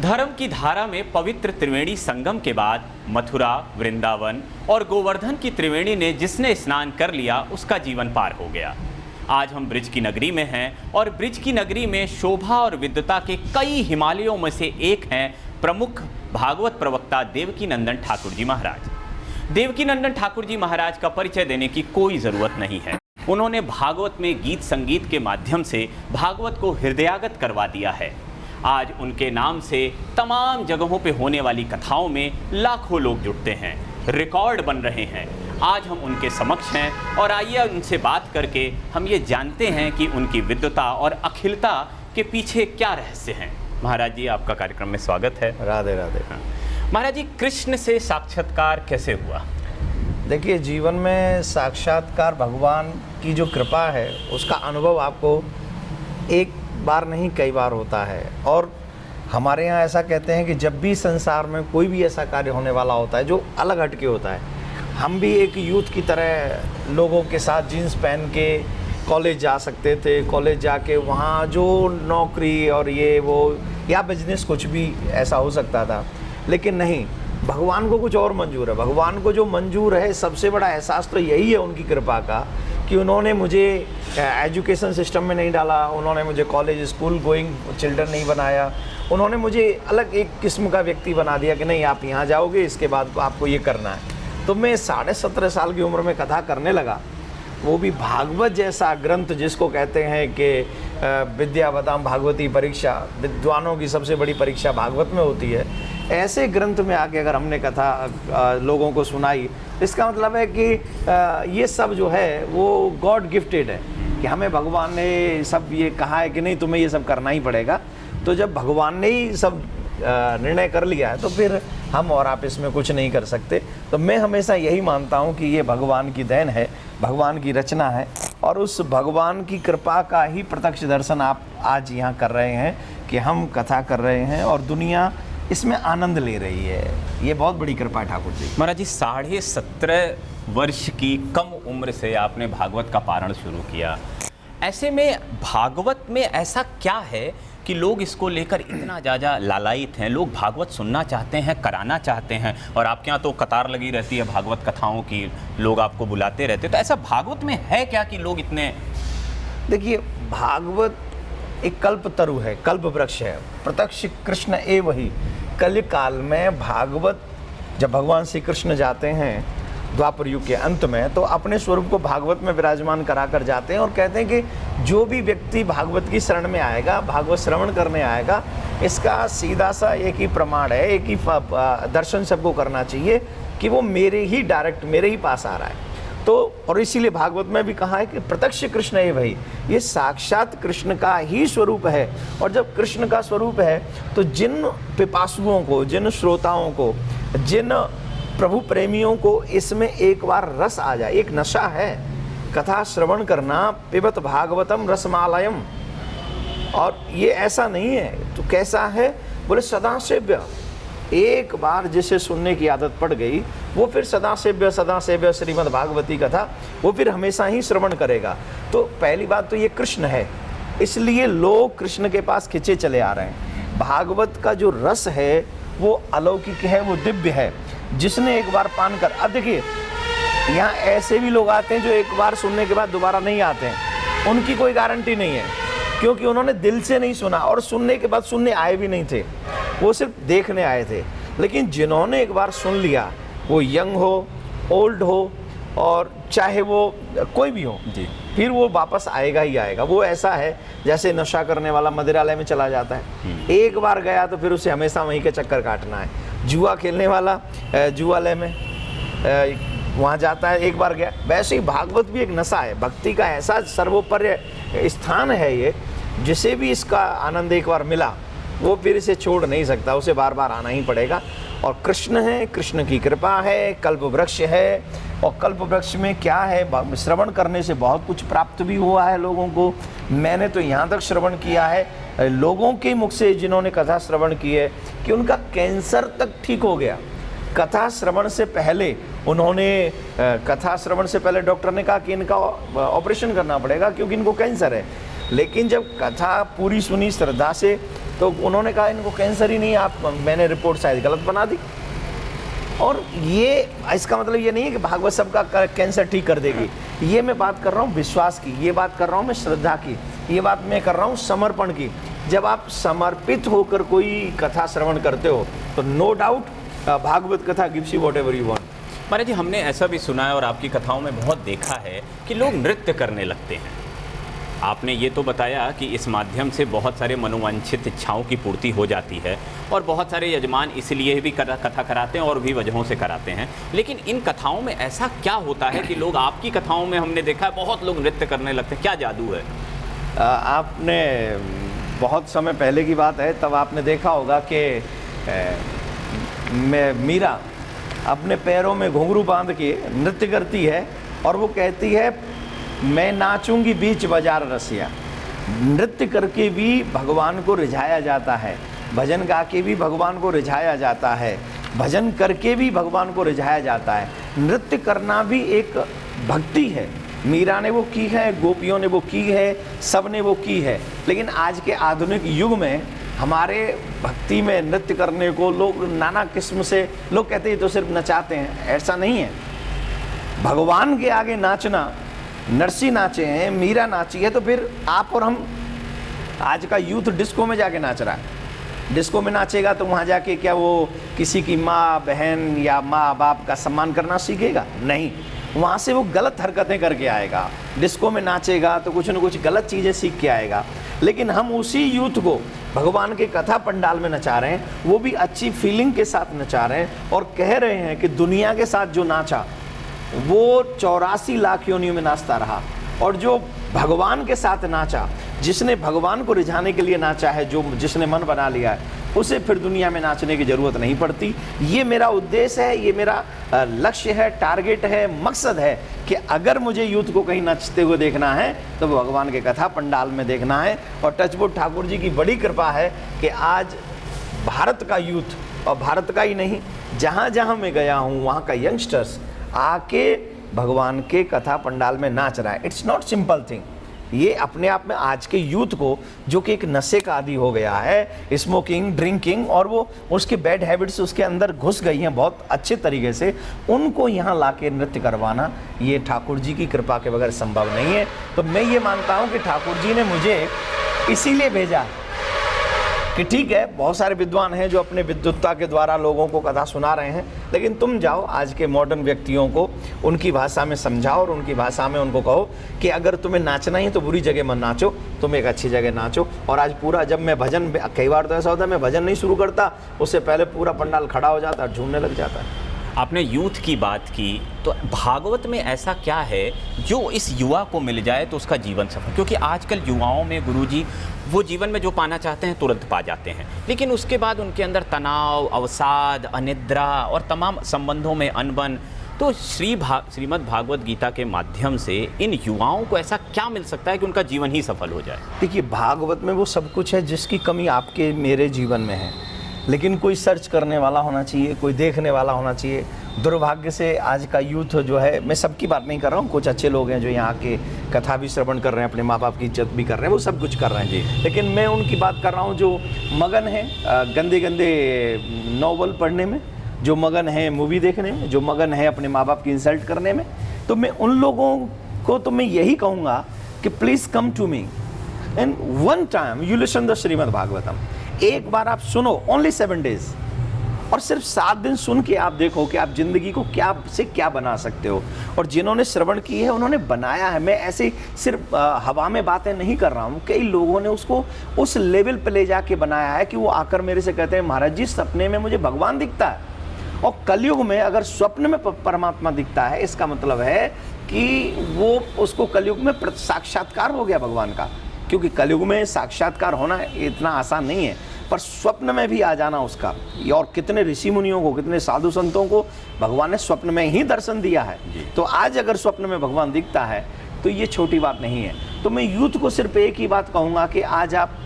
धर्म की धारा में पवित्र त्रिवेणी संगम के बाद मथुरा, वृंदावन और गोवर्धन की त्रिवेणी ने जिसने स्नान कर लिया उसका जीवन पार हो गया। आज हम ब्रिज की नगरी में हैं और ब्रिज की नगरी में शोभा और विद्वता के कई हिमालयों में से एक हैं प्रमुख भागवत प्रवक्ता देवकीनंदन ठाकुर जी महाराज। देवकीनंदन ठाकुर जी महाराज का परिचय देने की कोई ज़रूरत नहीं है। उन्होंने भागवत में गीत संगीत के माध्यम से भागवत को हृदयागत करवा दिया है। आज उनके नाम से तमाम जगहों पे होने वाली कथाओं में लाखों लोग जुटते हैं, रिकॉर्ड बन रहे हैं। आज हम उनके समक्ष हैं और आइए उनसे बात करके हम ये जानते हैं कि उनकी विद्वता और अखिलता के पीछे क्या रहस्य हैं। महाराज जी, आपका कार्यक्रम में स्वागत है। राधे राधे। महाराज जी, कृष्ण से साक्षात्कार कैसे हुआ? देखिए, जीवन में साक्षात्कार भगवान की जो कृपा है उसका अनुभव आपको एक बार नहीं कई बार होता है। और हमारे यहाँ ऐसा कहते हैं कि जब भी संसार में कोई भी ऐसा कार्य होने वाला होता है जो अलग हटके होता है, हम भी एक यूथ की तरह लोगों के साथ जीन्स पहन के कॉलेज जा सकते थे। कॉलेज जाके वहाँ जो नौकरी और ये वो या बिजनेस कुछ भी ऐसा हो सकता था, लेकिन नहीं, भगवान को कुछ और मंजूर है। भगवान को जो मंजूर है, सबसे बड़ा एहसास तो यही है उनकी कृपा का कि उन्होंने मुझे एजुकेशन सिस्टम में नहीं डाला, उन्होंने मुझे कॉलेज स्कूल गोइंग चिल्ड्रन नहीं बनाया, उन्होंने मुझे अलग एक किस्म का व्यक्ति बना दिया कि नहीं, आप यहाँ जाओगे, इसके बाद आपको ये करना है। तो मैं 17.5 साल की उम्र में कथा करने लगा, वो भी भागवत जैसा ग्रंथ जिसको कहते हैं कि विद्या बताम भागवती परीक्षा, विद्वानों की सबसे बड़ी परीक्षा भागवत में होती है। ऐसे ग्रंथ में आके अगर हमने कथा लोगों को सुनाई, इसका मतलब है कि ये सब जो है वो गॉड गिफ्टेड है, कि हमें भगवान ने सब ये कहा है कि नहीं, तुम्हें ये सब करना ही पड़ेगा। तो जब भगवान ने ही सब निर्णय कर लिया है तो फिर हम और आप इसमें कुछ नहीं कर सकते। तो मैं हमेशा यही मानता हूँ कि ये भगवान की देन है, भगवान की रचना है, और उस भगवान की कृपा का ही प्रत्यक्ष दर्शन आप आज यहाँ कर रहे हैं कि हम कथा कर रहे हैं और दुनिया इसमें आनंद ले रही है। ये बहुत बड़ी कृपा है ठाकुर जी। महाराज जी, 17.5 वर्ष की कम उम्र से आपने भागवत का पारण शुरू किया। ऐसे में भागवत में ऐसा क्या है कि लोग इसको लेकर इतना ज़्यादा लालायित हैं? लोग भागवत सुनना चाहते हैं, कराना चाहते हैं, और आपके यहाँ तो कतार लगी रहती है भागवत कथाओं की, लोग आपको बुलाते रहते हैं। तो ऐसा भागवत में है क्या कि लोग इतने? देखिए, भागवत एक कल्प तरु है, कल्प वृक्ष है, प्रत्यक्ष कृष्ण एव ही। कलिकाल में भागवत, जब भगवान श्री कृष्ण जाते हैं द्वापर युग के अंत में, तो अपने स्वरूप को भागवत में विराजमान करा कर जाते हैं और कहते हैं कि जो भी व्यक्ति भागवत की शरण में आएगा, भागवत श्रवण करने आएगा, इसका सीधा सा एक ही प्रमाण है, एक ही दर्शन सबको करना चाहिए कि वो मेरे ही डायरेक्ट मेरे ही पास आ रहा है। तो और इसीलिए भागवत में भी कहा है कि प्रत्यक्ष कृष्ण है भाई, ये साक्षात कृष्ण का ही स्वरूप है। और जब कृष्ण का स्वरूप है तो जिन पिपासुओं को, जिन श्रोताओं को, जिन प्रभु प्रेमियों को इसमें एक बार रस आ जाए, एक नशा है कथा श्रवण करना, पिबत भागवतम रसमालयम। और ये ऐसा नहीं है तो कैसा है, बोले सदा सेव्य। एक बार जिसे सुनने की आदत पड़ गई, वो फिर सदा सेव्य श्रीमद् भागवती कथा वो फिर हमेशा ही श्रवण करेगा। तो पहली बात तो ये कृष्ण है, इसलिए लोग कृष्ण के पास खिंचे चले आ रहे हैं। भागवत का जो रस है वो अलौकिक है, वो दिव्य है। जिसने एक बार पान कर, अब देखिए यहाँ ऐसे भी लोग आते हैं जो एक बार सुनने के बाद दोबारा नहीं आते हैं, उनकी कोई गारंटी नहीं है, क्योंकि उन्होंने दिल से नहीं सुना और सुनने के बाद सुनने आए भी नहीं थे, वो सिर्फ देखने आए थे। लेकिन जिन्होंने एक बार सुन लिया, वो यंग हो, ओल्ड हो, और चाहे वो कोई भी हो जी, फिर वो वापस आएगा ही आएगा। वो ऐसा है जैसे नशा करने वाला मदिरालय में चला जाता है, एक बार गया तो फिर उसे हमेशा वहीं के चक्कर काटना है। जुआ खेलने वाला जुआलय में वहाँ जाता है, एक बार गया। वैसे ही भागवत भी एक नशा है, भक्ति का ऐसा सर्वोपरि स्थान है ये, जिसे भी इसका आनंद एक बार मिला वो फिर इसे छोड़ नहीं सकता, उसे बार बार आना ही पड़ेगा। और कृष्ण है, कृष्ण की कृपा है, कल्प वृक्ष है। और कल्प वृक्ष में क्या है, श्रवण करने से बहुत कुछ प्राप्त भी हुआ है लोगों को। मैंने तो यहाँ तक श्रवण किया है लोगों के मुख से जिन्होंने कथा श्रवण की है कि उनका कैंसर तक ठीक हो गया। कथा श्रवण से पहले उन्होंने कथा श्रवण से पहले डॉक्टर ने कहा कि इनका ऑपरेशन करना पड़ेगा क्योंकि इनको कैंसर है, लेकिन जब कथा पूरी सुनी, श्रद्धा से तो उन्होंने कहा इनको कैंसर ही नहीं, आप मैंने रिपोर्ट शायद गलत बना दी। और ये इसका मतलब ये नहीं है कि भागवत सबका कैंसर ठीक कर देगी। ये मैं बात कर रहा हूँ विश्वास की, ये बात कर रहा हूँ मैं श्रद्धा की, ये बात मैं कर रहा हूँ समर्पण की। जब आप समर्पित होकर कोई कथा श्रवण करते हो तो no doubt Bhagwat katha gives you whatever you want. Maharaj ji, हमने ऐसा भी सुना है और आपकी कथाओं में बहुत देखा है कि लोग नृत्य करने लगते हैं। आपने ये तो बताया कि इस माध्यम से बहुत सारे मनोवांछित इच्छाओं की पूर्ति हो जाती है और बहुत सारे यजमान इसलिए भी कथा कराते हैं और भी वजहों से कराते हैं, लेकिन इन कथाओं में ऐसा क्या होता है कि लोग, आपकी कथाओं में हमने देखा है बहुत लोग नृत्य करने लगते हैं, क्या जादू है? आपने बहुत समय पहले की बात है, तब आपने देखा होगा कि मीरा अपने पैरों में घुंघरू बांध के नृत्य करती है और वो कहती है मैं नाचूंगी बीच बाजार रसिया। नृत्य करके भी भगवान को रिझाया जाता है, भजन गा के भी भगवान को रिझाया जाता है, भजन करके भी भगवान को रिझाया जाता है। नृत्य करना भी एक भक्ति है। मीरा ने वो की है, गोपियों ने वो की है, सब ने वो की है। लेकिन आज के आधुनिक युग में हमारे भक्ति में नृत्य करने को लोग नाना किस्म से लोग कहते हैं तो सिर्फ नचाते हैं, ऐसा नहीं है। भगवान के आगे नाचना, नरसी नाचे हैं, मीरा नाची है, तो फिर आप और हम, आज का यूथ डिस्को में जाके नाच रहा है। डिस्को में नाचेगा तो वहाँ जाके क्या वो किसी की माँ बहन या माँ बाप का सम्मान करना सीखेगा? नहीं, वहाँ से वो गलत हरकतें करके आएगा। डिस्को में नाचेगा तो कुछ न कुछ गलत चीज़ें सीख के आएगा। लेकिन हम उसी यूथ को भगवान के कथा पंडाल में नचा रहे हैं, वो भी अच्छी फीलिंग के साथ नचा रहे हैं और कह रहे हैं कि दुनिया के साथ जो नाचा वो 84 लाख योनियों में नाचता रहा, और जो भगवान के साथ नाचा, जिसने भगवान को रिझाने के लिए नाचा है, जो जिसने मन बना लिया है, उसे फिर दुनिया में नाचने की ज़रूरत नहीं पड़ती। ये मेरा उद्देश्य है, ये मेरा लक्ष्य है, टारगेट है, मकसद है कि अगर मुझे यूथ को कहीं नाचते हुए देखना है तो भगवान के कथा पंडाल में देखना है। और टचवुड ठाकुर जी की बड़ी कृपा है कि आज भारत का यूथ, और भारत का ही नहीं, जहाँ जहाँ मैं गया हूँ वहाँ का यंगस्टर्स आके भगवान के कथा पंडाल में नाच रहा है। It's not simple thing. ये अपने आप में आज के यूथ को, जो कि एक नशे का आदी हो गया है, स्मोकिंग, ड्रिंकिंग, और वो उसके बैड हैबिट्स उसके अंदर घुस गई हैं बहुत अच्छे तरीके से, उनको यहाँ लाके नृत्य करवाना ये ठाकुर जी की कृपा के बगैर संभव नहीं है। तो मैं ये मानता हूँ कि ठाकुर जी ने मुझे इसीलिए भेजा कि ठीक है, बहुत सारे विद्वान हैं जो अपने विद्वत्ता के द्वारा लोगों को कथा सुना रहे हैं, लेकिन तुम जाओ आज के मॉडर्न व्यक्तियों को उनकी भाषा में समझाओ और उनकी भाषा में उनको कहो कि अगर तुम्हें नाचना ही तो बुरी जगह मत नाचो, तुम एक अच्छी जगह नाचो। और आज पूरा, जब मैं भजन, कई बार तो ऐसा होता है मैं भजन नहीं शुरू करता, उससे पहले पूरा पंडाल खड़ा हो जाता है, झूमने लग जाता है। आपने यूथ की बात की, तो भागवत में ऐसा क्या है जो इस युवा को मिल जाए तो उसका जीवन सफल? क्योंकि आजकल युवाओं में गुरुजी वो जीवन में जो पाना चाहते हैं तुरंत पा जाते हैं, लेकिन उसके बाद उनके अंदर तनाव, अवसाद, अनिद्रा और तमाम संबंधों में अनबन। तो श्रीमद् भागवत गीता के माध्यम से इन युवाओं को ऐसा क्या मिल सकता है कि उनका जीवन ही सफल हो जाए? देखिए, भागवत में वो सब कुछ है जिसकी कमी आपके मेरे जीवन में है, लेकिन कोई सर्च करने वाला होना चाहिए, कोई देखने वाला होना चाहिए। दुर्भाग्य से आज का यूथ जो है, मैं सबकी बात नहीं कर रहा हूँ, कुछ अच्छे लोग हैं जो यहाँ के कथा भी श्रवण कर रहे हैं, अपने माँ बाप की इज्जत भी कर रहे हैं, वो सब कुछ कर रहे हैं जी, लेकिन मैं उनकी बात कर रहा हूँ जो मगन है गंदे गंदे नॉवल पढ़ने में, जो मगन है मूवी देखने में, जो मगन है अपने माँ बाप की इंसल्ट करने में। तो मैं उन लोगों को तो मैं यही कहूँगा कि please come to me and one time you listen the Shrimad Bhagavatam. एक बार आप सुनो, ओनली 7 डेज, और सिर्फ 7 दिन सुन के आप देखो कि आप जिंदगी को क्या से क्या बना सकते हो। और जिन्होंने श्रवण की है उन्होंने बनाया है। मैं ऐसे सिर्फ हवा में बातें नहीं कर रहा हूँ, कई लोगों ने उसको उस लेवल पे ले जाके बनाया है कि वो आकर मेरे से कहते हैं महाराज जी सपने में मुझे भगवान दिखता है। और कलयुग में अगर स्वप्न में परमात्मा दिखता है, इसका मतलब है कि वो उसको कलयुग में साक्षात्कार हो गया भगवान का, क्योंकि कलयुग में साक्षात्कार होना इतना आसान नहीं है, पर स्वप्न में भी आ जाना उसका। और कितने ऋषि मुनियों को, कितने साधु संतों को भगवान ने स्वप्न में ही दर्शन दिया है। तो आज अगर स्वप्न में भगवान दिखता है तो ये छोटी बात नहीं है। तो मैं यूथ को सिर्फ एक ही बात कहूँगा कि आज आप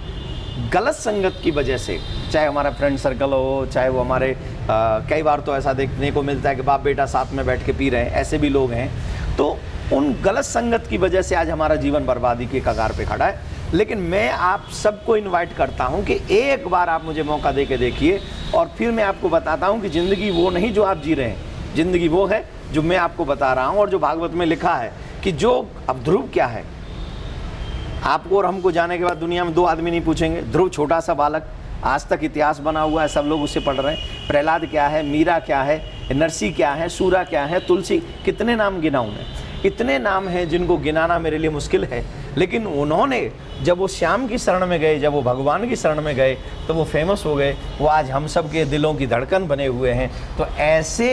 गलत संगत की वजह से, चाहे हमारा फ्रेंड सर्कल हो, चाहे वो हमारे कई बार तो ऐसा देखने को मिलता है कि बाप बेटा साथ में बैठ के पी रहे हैं, ऐसे भी लोग हैं। तो उन गलत संगत की वजह से आज हमारा जीवन बर्बादी के कगार पे खड़ा है। लेकिन मैं आप सबको इनवाइट करता हूं कि एक बार आप मुझे मौका दे के देखिए, और फिर मैं आपको बताता हूं कि ज़िंदगी वो नहीं जो आप जी रहे हैं, ज़िंदगी वो है जो मैं आपको बता रहा हूं, और जो भागवत में लिखा है कि जो अब ध्रुव क्या है, आपको और हमको जाने के बाद दुनिया में 2 आदमी नहीं पूछेंगे। ध्रुव छोटा सा बालक, आज तक इतिहास बना हुआ है, सब लोग उससे पढ़ रहे हैं। प्रहलाद क्या है, मीरा क्या है, नरसी क्या है, सूरा क्या है, तुलसी, कितने नाम गिनाऊं मैं? इतने नाम हैं जिनको गिनाना मेरे लिए मुश्किल है। लेकिन उन्होंने जब वो श्याम की शरण में गए, जब वो भगवान की शरण में गए, तो वो फेमस हो गए, वो आज हम सब के दिलों की धड़कन बने हुए हैं। तो ऐसे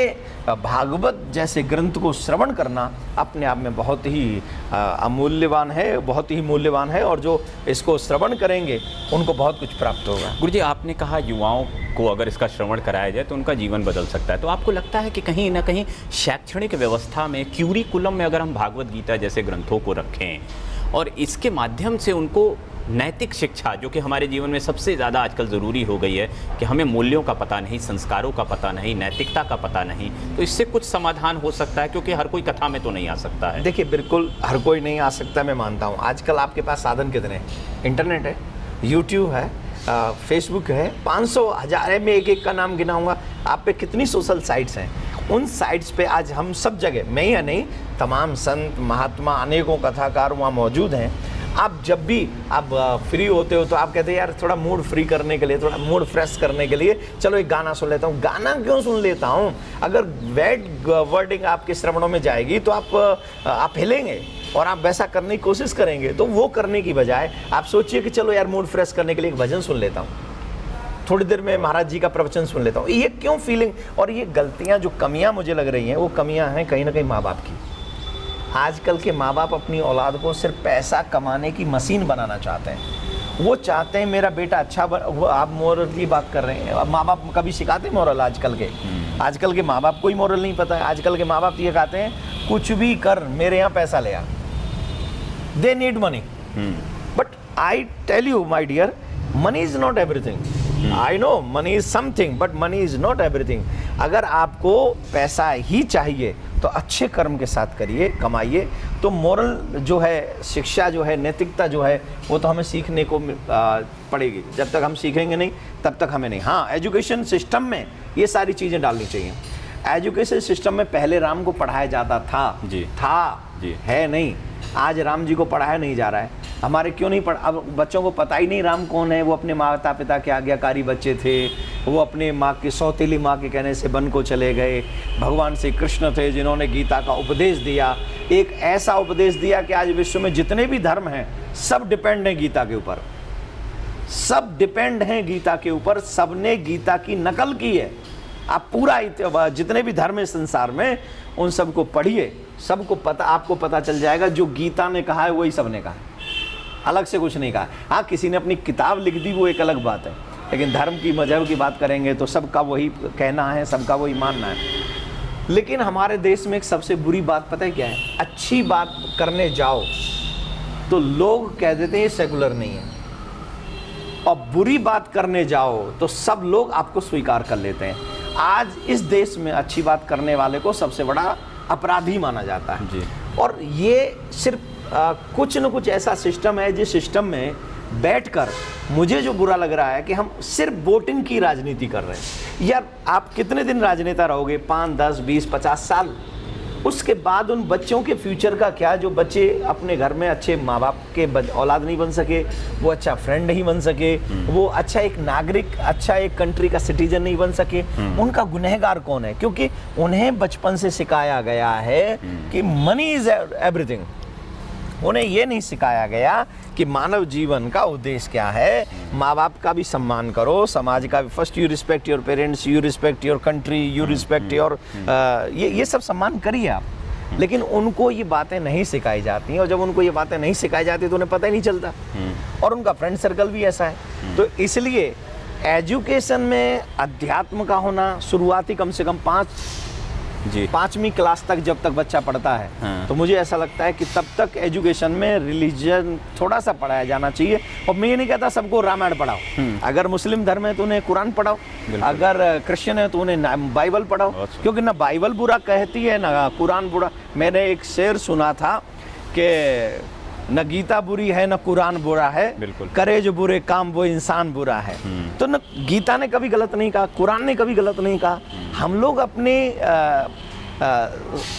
भागवत जैसे ग्रंथ को श्रवण करना अपने आप में बहुत ही अमूल्यवान है, बहुत ही मूल्यवान है, और जो इसको श्रवण करेंगे उनको बहुत कुछ प्राप्त होगा। गुरुजी, आपने कहा युवाओं को अगर इसका श्रवण कराया जाए तो उनका जीवन बदल सकता है, तो आपको लगता है कि कहीं ना कहीं शैक्षणिक व्यवस्था में, क्यूरिकुलम में अगर हम भागवत गीता जैसे ग्रंथों को रखें और इसके माध्यम से उनको नैतिक शिक्षा, जो कि हमारे जीवन में सबसे ज़्यादा आजकल ज़रूरी हो गई है कि हमें मूल्यों का पता नहीं, संस्कारों का पता नहीं, नैतिकता का पता नहीं, तो इससे कुछ समाधान हो सकता है? क्योंकि हर कोई कथा में तो नहीं आ सकता है। देखिए, बिल्कुल हर कोई नहीं आ सकता, मैं मानता हूँ। आजकल आपके पास साधन कितने हैं? इंटरनेट है, यूट्यूब है, फेसबुक है, 500 हज़ार है, मैं एक एक का नाम गिनाऊंगा। आप पे कितनी सोशल साइट्स हैं, उन साइट्स पे आज हम सब जगह, मैं या नहीं, तमाम संत महात्मा अनेकों कथाकार वहाँ मौजूद हैं। आप जब भी आप फ्री होते हो तो आप कहते हैं यार थोड़ा मूड फ्री करने के लिए, थोड़ा मूड फ्रेश करने के लिए चलो एक गाना सुन लेता हूँ। गाना क्यों सुन लेता हूँ? अगर बैड वर्डिंग आपके श्रवणों में जाएगी तो आप हिलेंगे और आप वैसा करने की कोशिश करेंगे। तो वो करने की बजाय आप सोचिए कि चलो यार मूड फ्रेश करने के लिए एक भजन सुन लेता हूँ, थोड़ी देर में महाराज जी का प्रवचन सुन लेता हूँ। ये क्यों फीलिंग? और ये गलतियाँ, जो कमियाँ मुझे लग रही हैं, वो कमियाँ हैं कहीं ना कहीं माँ बाप की। आजकल के माँ बाप अपनी औलाद को सिर्फ पैसा कमाने की मशीन बनाना चाहते हैं। वो चाहते हैं मेरा बेटा अच्छा वो आप मोरल की बात कर रहे हैं, अब माँ बाप कभी सिखाते मोरल? आजकल के माँ बाप को ही मोरल नहीं पता है। आजकल के माँ बाप ये कहते हैं कुछ भी कर, मेरे यहाँ पैसा ले आ। They need money, but I tell you my dear, money is not everything. I know money is something, but money is not everything. अगर आपको पैसा ही चाहिए तो अच्छे कर्म के साथ करिए, कमाइए। तो मोरल जो है, शिक्षा जो है, नैतिकता जो है, वो तो हमें सीखने को पड़ेगी। जब तक हम सीखेंगे नहीं तब तक हमें नहीं। हाँ, एजुकेशन सिस्टम में ये सारी चीज़ें डालनी चाहिए। एजुकेशन सिस्टम में पहले राम को पढ़ाया जाता था जी, है नहीं। आज राम जी को पढ़ाया नहीं जा रहा है। हमारे क्यों नहीं अब बच्चों को पता ही नहीं राम कौन है। वो अपने माता पिता के आज्ञाकारी बच्चे थे, वो अपने माँ की सौतेली माँ के कहने से वन को चले गए। भगवान श्री कृष्ण थे जिन्होंने गीता का उपदेश दिया, एक ऐसा उपदेश दिया कि आज विश्व में जितने भी धर्म हैं सब डिपेंड हैं गीता के ऊपर, सब डिपेंड हैं गीता के ऊपर। सबने गीता की नकल की है। आप पूरा जितने भी धर्म है संसार में, उन सबको पढ़िए, सबको पता, आपको पता चल जाएगा जो गीता ने कहा है वही सबने कहा है, अलग से कुछ नहीं कहा। हाँ, किसी ने अपनी किताब लिख दी वो एक अलग बात है, लेकिन धर्म की, मजहब की बात करेंगे तो सबका वही कहना है, सबका वही मानना है। लेकिन हमारे देश में एक सबसे बुरी बात पता है क्या है? अच्छी बात करने जाओ तो लोग कह देते हैं ये सेकुलर नहीं है, और बुरी बात करने जाओ तो सब लोग आपको स्वीकार कर लेते हैं। आज इस देश में अच्छी बात करने वाले को सबसे बड़ा अपराधी माना जाता है जी। और ये सिर्फ कुछ न कुछ ऐसा सिस्टम है जिस सिस्टम में बैठकर मुझे जो बुरा लग रहा है कि हम सिर्फ वोटिंग की राजनीति कर रहे हैं। यार आप कितने दिन राजनेता रहोगे? 5, 10, 20, 50 साल। उसके बाद उन बच्चों के फ्यूचर का क्या? जो बच्चे अपने घर में अच्छे माँ बाप के औलाद नहीं बन सके, वो अच्छा फ्रेंड नहीं बन सके, वो अच्छा एक नागरिक, अच्छा एक कंट्री का सिटीजन नहीं बन सके, उनका गुनहगार कौन है? क्योंकि उन्हें बचपन से सिखाया गया है कि मनी इज एवरीथिंग। उन्हें ये नहीं सिखाया गया कि मानव जीवन का उद्देश्य क्या है। माँ बाप का भी सम्मान करो, समाज का भी। First you respect your parents, you respect your country, you respect your ये सब सम्मान करिए आप। लेकिन उनको ये बातें नहीं सिखाई जाती हैं, और जब उनको ये बातें नहीं सिखाई जाती तो उन्हें पता ही नहीं चलता। और उनका फ्रेंड सर्कल भी ऐसा है। तो इसलिए एजुकेशन में अध्यात्म का होना शुरुआती कम से कम 5वीं क्लास तक जब तक बच्चा पढ़ता है, हाँ। तो मुझे ऐसा लगता है कि तब तक एजुकेशन में रिलीजन थोड़ा सा पढ़ाया जाना चाहिए। और मैं ये नहीं कहता सबको रामायण पढ़ाओ, अगर मुस्लिम धर्म है तो उन्हें कुरान पढ़ाओ, अगर क्रिश्चियन है तो उन्हें बाइबल पढ़ाओ, क्योंकि ना बाइबल बुरा कहती है ना कुरान बुरा। मैंने एक शेर सुना था कि न गीता बुरी है न कुरान बुरा है, बिल्कुल। करे जो बुरे काम वो इंसान बुरा है। तो न गीता ने कभी गलत नहीं कहा, कुरान ने कभी गलत नहीं कहा। हम लोग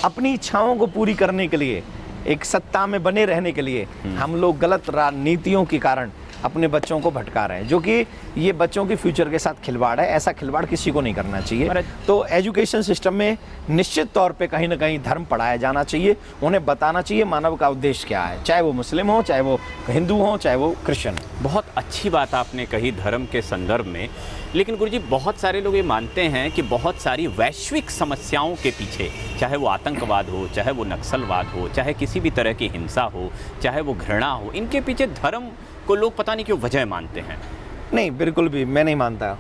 अपनी इच्छाओं को पूरी करने के लिए, एक सत्ता में बने रहने के लिए हम लोग गलत नीतियों के कारण अपने बच्चों को भटका रहे हैं, जो कि ये बच्चों के फ्यूचर के साथ खिलवाड़ है। ऐसा खिलवाड़ किसी को नहीं करना चाहिए। तो एजुकेशन सिस्टम में निश्चित तौर पे कहीं ना कहीं धर्म पढ़ाया जाना चाहिए, उन्हें बताना चाहिए मानव का उद्देश्य क्या है, चाहे वो मुस्लिम हो, चाहे वो हिंदू हो, चाहे वो क्रिश्चियन हो। बहुत अच्छी बात आपने कही धर्म के संदर्भ में। लेकिन गुरुजी, बहुत सारे लोग ये मानते हैं कि बहुत सारी वैश्विक समस्याओं के पीछे, चाहे वो आतंकवाद हो, चाहे वो नक्सलवाद हो, चाहे किसी भी तरह की हिंसा हो, चाहे वो घृणा हो, इनके पीछे धर्म को लोग पता नहीं क्यों वजह मानते हैं। नहीं, बिल्कुल भी मैं नहीं मानता।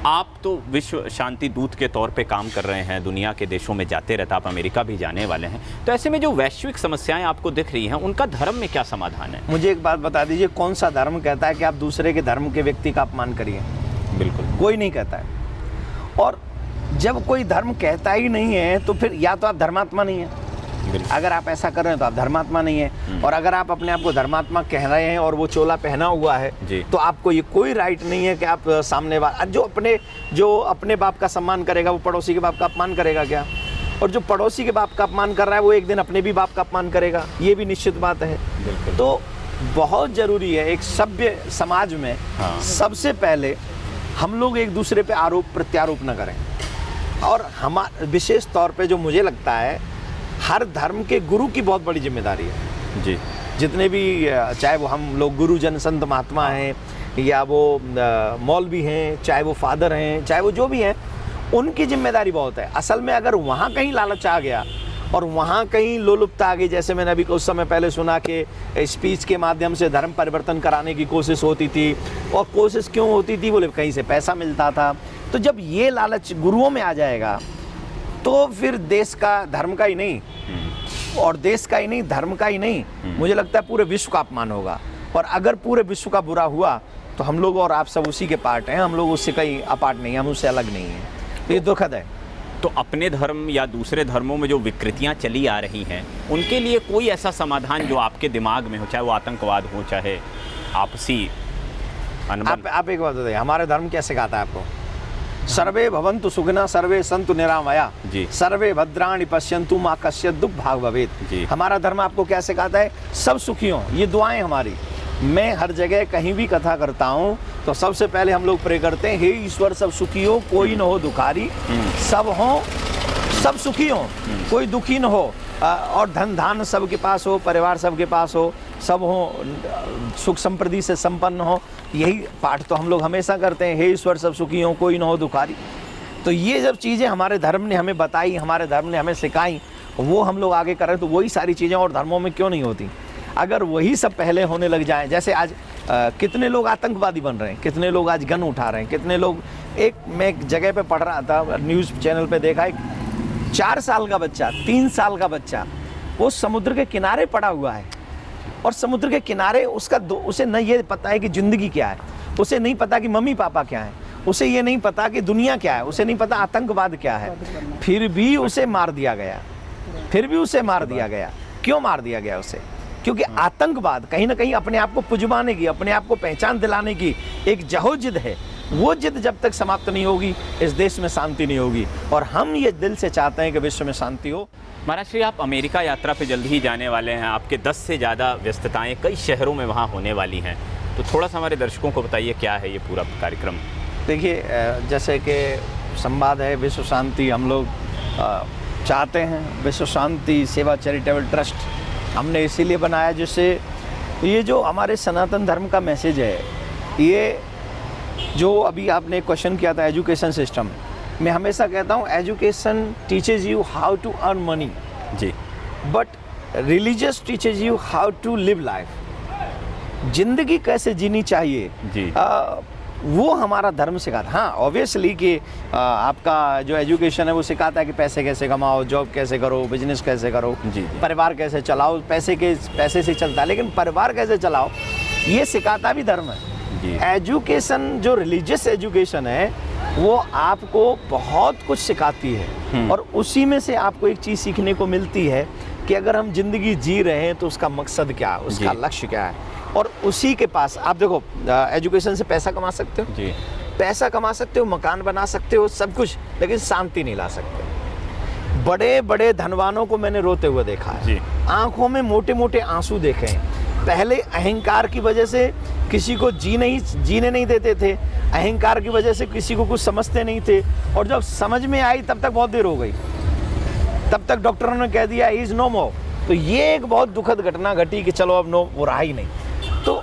आप तो विश्व शांति दूत के तौर पे काम कर रहे हैं, दुनिया के देशों में जाते रहते, आप अमेरिका भी जाने वाले हैं। तो ऐसे में जो वैश्विक समस्याएं आपको दिख रही हैं, उनका धर्म में क्या समाधान है? मुझे एक बात बता दीजिए, कौन सा धर्म कहता है कि आप दूसरे के धर्म के व्यक्ति का अपमान करिए? बिल्कुल, कोई नहीं कहता है। और जब कोई धर्म कहता ही नहीं है तो फिर या तो आप धर्मात्मा नहीं है। अगर आप ऐसा कर रहे हैं तो आप धर्मात्मा नहीं है। और अगर आप अपने आप को धर्मात्मा कह रहे हैं और वो चोला पहना हुआ है, तो आपको ये कोई राइट नहीं है कि आप सामने जो अपने बाप का सम्मान करेगा वो पड़ोसी के बाप का अपमान करेगा क्या? और जो पड़ोसी के बाप का अपमान कर रहा है वो एक दिन अपने भी बाप का अपमान करेगा, ये भी निश्चित बात है। तो बहुत जरूरी है एक सभ्य समाज में सबसे पहले हम लोग एक दूसरे पे आरोप प्रत्यारोप न करें। और विशेष तौर पे जो मुझे लगता है, हर धर्म के गुरु की बहुत बड़ी जिम्मेदारी है जी। जितने भी, चाहे वो हम लोग गुरुजन संत महात्मा हैं, या वो मौलवी हैं, चाहे वो फादर हैं, चाहे वो जो भी हैं, उनकी जिम्मेदारी बहुत है। असल में अगर वहाँ कहीं लालच आ गया और वहाँ कहीं लोलुपता आ गई, जैसे मैंने अभी कुछ समय पहले सुना कि स्पीच के माध्यम से धर्म परिवर्तन कराने की कोशिश होती थी, और कोशिश क्यों होती थी? बोले कहीं से पैसा मिलता था। तो जब ये लालच गुरुओं में आ जाएगा तो फिर देश का, धर्म का ही नहीं, और देश का ही नहीं, धर्म का ही नहीं, मुझे लगता है पूरे विश्व का अपमान होगा। और अगर पूरे विश्व का बुरा हुआ तो हम लोग और आप सब उसी के पार्ट हैं, हम लोग उससे कहीं अपार्ट नहीं, हम उससे अलग नहीं हैं। तो ये दुखद है। तो अपने धर्म या दूसरे धर्मों में जो विकृतियां चली आ रही हैं, उनके लिए कोई ऐसा समाधान जो आपके दिमाग में हो, चाहे वो आतंकवाद हो, चाहे आपसी अनबन? आप एक बात बताइए, हमारे धर्म क्या सिखाता है आपको? सर्वे भवन्तु सुखिनः, सर्वे सन्तु निरामया, सर्वे भद्राणि पश्यन्तु मा कश्चित् दुःख भाग् भवेत्। हमारा धर्म आपको क्या सिखाता है? सब सुखी हों। ये दुआएं हमारी। मैं हर जगह कहीं भी कथा करता हूँ तो सबसे पहले हम लोग प्रे करते हैं, हे ईश्वर सब सुखी हो, कोई न हो दुखारी, सब हो, सब सुखी हो, कोई दुखी न हो, और धन धान सबके पास हो, परिवार सबके पास हो, सब हो, सुख समृद्धि से संपन्न हो। यही पाठ तो हम लोग हमेशा करते हैं, हे ईश्वर सब सुखी हो, कोई न हो दुखारी। तो ये जब चीज़ें हमारे धर्म ने हमें बताई, हमारे धर्म ने हमें सिखाई, वो हम लोग आगे करें तो वही सारी चीज़ें और धर्मों में क्यों नहीं होती? अगर वही सब पहले होने लग जाएं, जैसे आज कितने लोग आतंकवादी बन रहे हैं, कितने लोग आज गन उठा रहे हैं, कितने लोग, मैं एक जगह पे पढ़ रहा था, न्यूज़ चैनल पे देखा, एक 4 साल का बच्चा, 3 साल का बच्चा, वो समुद्र के किनारे पड़ा हुआ है। और समुद्र के किनारे उसे न ये पता है कि ज़िंदगी क्या है, उसे नहीं पता कि मम्मी पापा क्या है, उसे ये नहीं पता कि दुनिया क्या है, उसे नहीं पता आतंकवाद क्या है, फिर भी उसे मार दिया गया। फिर भी उसे मार दिया गया। क्यों मार दिया गया उसे? क्योंकि आतंकवाद कहीं ना कहीं अपने आप को पुजवाने की, अपने आप को पहचान दिलाने की एक जहोजिद है। वो जिद जब तक समाप्त नहीं होगी, इस देश में शांति नहीं होगी। और हम ये दिल से चाहते हैं कि विश्व में शांति हो। महाराज श्री, आप अमेरिका यात्रा पे जल्द ही जाने वाले हैं, आपके 10 से ज़्यादा व्यस्तताएं कई शहरों में वहाँ होने वाली हैं, तो थोड़ा सा हमारे दर्शकों को बताइए क्या है ये पूरा कार्यक्रम? देखिए, जैसे कि संवाद है विश्व शांति, हम लोग चाहते हैं विश्व शांति सेवा चैरिटेबल ट्रस्ट हमने इसीलिए बनाया, जिससे ये जो हमारे सनातन धर्म का मैसेज है, ये जो अभी आपने क्वेश्चन किया था एजुकेशन सिस्टम, मैं हमेशा कहता हूँ education teaches you how to earn money जी, but religious teaches you how to live life. जिंदगी कैसे जीनी चाहिए जी, वो हमारा धर्म सिखाता। हाँ, ऑब्वियसली कि आपका जो एजुकेशन है वो सिखाता है कि पैसे कैसे कमाओ, जॉब कैसे करो, बिजनेस कैसे करो जी, परिवार कैसे चलाओ, पैसे से चलता है, लेकिन परिवार कैसे चलाओ ये सिखाता भी धर्म है। एजुकेशन जो रिलीजियस एजुकेशन है वो आपको बहुत कुछ सिखाती है और उसी में से आपको एक चीज़ सीखने को मिलती है कि अगर हम जिंदगी जी रहे हैं तो उसका मकसद क्या है, उसका लक्ष्य क्या है। और उसी के पास आप देखो, एजुकेशन से पैसा कमा सकते हो जी, पैसा कमा सकते हो, मकान बना सकते हो, सब कुछ, लेकिन शांति नहीं ला सकते। बड़े बड़े धनवानों को मैंने रोते हुए देखा है, आंखों में मोटे मोटे आंसू देखे हैं। पहले अहंकार की वजह से किसी को जीने नहीं देते थे, अहंकार की वजह से किसी को कुछ समझते नहीं थे, और जब समझ में आई तब तक बहुत देर हो गई, तब तक डॉक्टरों ने कह दिया इज नो मोर। तो ये एक बहुत दुखद घटना घटी कि चलो अब नो, वो रहा ही नहीं। तो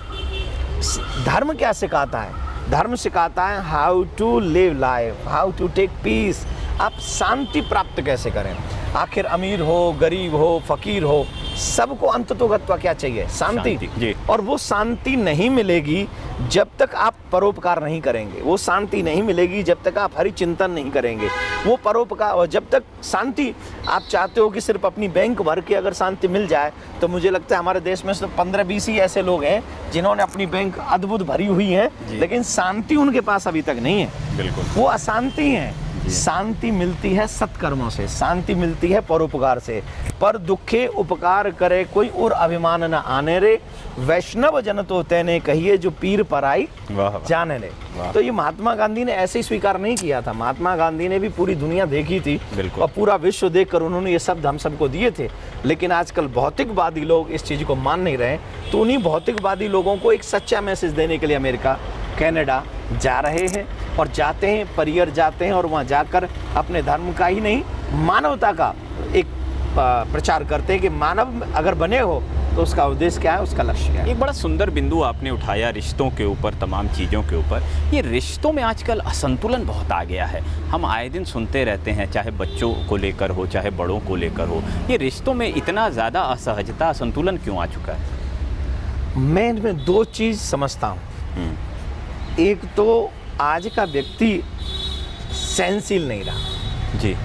धर्म क्या सिखाता है? धर्म सिखाता है how to live life, how to take peace. आप शांति प्राप्त कैसे करें। आखिर अमीर हो, गरीब हो, फकीर हो, सबको अंततोगत्वा क्या चाहिए? शांति। और वो शांति नहीं मिलेगी जब तक आप परोपकार नहीं करेंगे, वो शांति नहीं मिलेगी जब तक आप हरि चिंतन नहीं करेंगे। वो परोपकार, और जब तक शांति आप चाहते हो कि सिर्फ अपनी बैंक भर के अगर शांति मिल जाए, तो मुझे लगता है हमारे देश में सिर्फ 15-20 ही ऐसे लोग हैं जिन्होंने अपनी बैंक अद्भुत भरी हुई है, लेकिन शांति उनके पास अभी तक नहीं है। बिल्कुल, वो अशांति है। शांति मिलती है सत्कर्मों से, शांति मिलती है परोपकार से। पर दुखे उपकार करे कोई और अभिमान न आने रे, वैष्णव जन तो तेने कहिए जो पीर पराई जाने ले। तो ये महात्मा गांधी ने ऐसे ही स्वीकार नहीं किया था। महात्मा गांधी ने भी पूरी दुनिया देखी थी और पूरा विश्व देखकर उन्होंने ये शब्द हम सबको दिए थे। लेकिन आजकल भौतिकवादी लोग इस चीज़ को मान नहीं रहे, तो उन्हीं भौतिकवादी लोगों को एक सच्चा मैसेज देने के लिए अमेरिका, कनाडा जा रहे हैं, और जाते हैं, परियर जाते हैं, और वहाँ जाकर अपने धर्म का ही नहीं, मानवता का एक प्रचार करते हैं कि मानव अगर बने हो तो उसका उद्देश्य क्या है, उसका लक्ष्य क्या है। एक बड़ा सुंदर बिंदु आपने उठाया रिश्तों के ऊपर, तमाम चीज़ों के ऊपर। ये रिश्तों में आजकल असंतुलन बहुत आ गया है। हम आए दिन सुनते रहते हैं, चाहे बच्चों को लेकर हो, चाहे बड़ों को लेकर हो। ये रिश्तों में इतना ज़्यादा असहजता, असंतुलन क्यों आ चुका है? मैं इनमें दो चीज़ समझता हूँ। एक तो आज का व्यक्ति सहनशील नहीं रहा जी,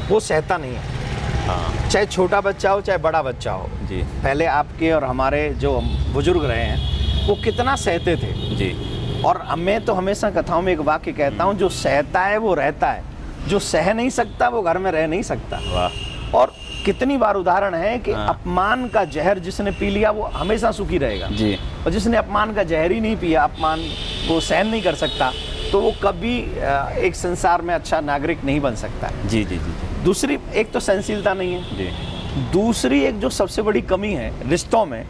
वो सहता नहीं है। हाँ, चाहे छोटा बच्चा हो, चाहे बड़ा बच्चा हो जी। पहले आपके और हमारे जो बुजुर्ग रहे हैं वो कितना सहते थे जी। और मैं तो हमेशा कथाओं में एक वाक्य कहता हूँ, जो सहता है वो रहता है, जो सह नहीं सकता वो घर में रह नहीं सकता। वाह। और कितनी बार उदाहरण है कि अपमान का जहर जिसने पी लिया वो हमेशा सुखी रहेगा जी, और जिसने अपमान का जहर ही नहीं पिया, अपमान को सहन नहीं कर सकता, तो वो कभी एक संसार में अच्छा नागरिक नहीं बन सकता। जी जी जी। दूसरी एक तो सहनशीलता नहीं है जी। दूसरी एक जो सबसे बड़ी कमी है रिश्तों में,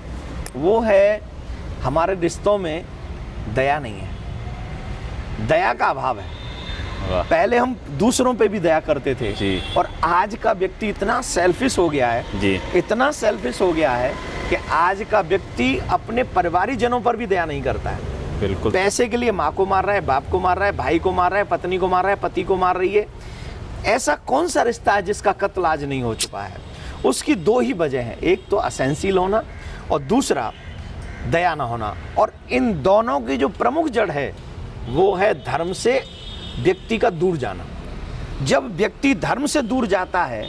वो है हमारे रिश्तों में दया नहीं है, दया का अभाव है। पहले हम दूसरों पे भी दया करते थे जी। और आज का व्यक्ति इतना सेल्फिश हो गया है जी। इतना सेल्फिश हो गया है कि आज का व्यक्ति अपने परिवारीजनों पर भी दया नहीं करता है। बिल्कुल। पैसे के लिए माँ को मार रहा है, बाप को मार रहा है, भाई को मार रहा है, पत्नी को मार रहा है, पति को मार रही है। ऐसा कौन सा रिश्ता है जिसका कत्ल आज नहीं हो चुका है? उसकी दो ही वजह है, एक तो असहनशील होना और दूसरा दया ना होना। और इन दोनों की जो प्रमुख जड़ है वो है धर्म से व्यक्ति का दूर जाना। जब व्यक्ति धर्म से दूर जाता है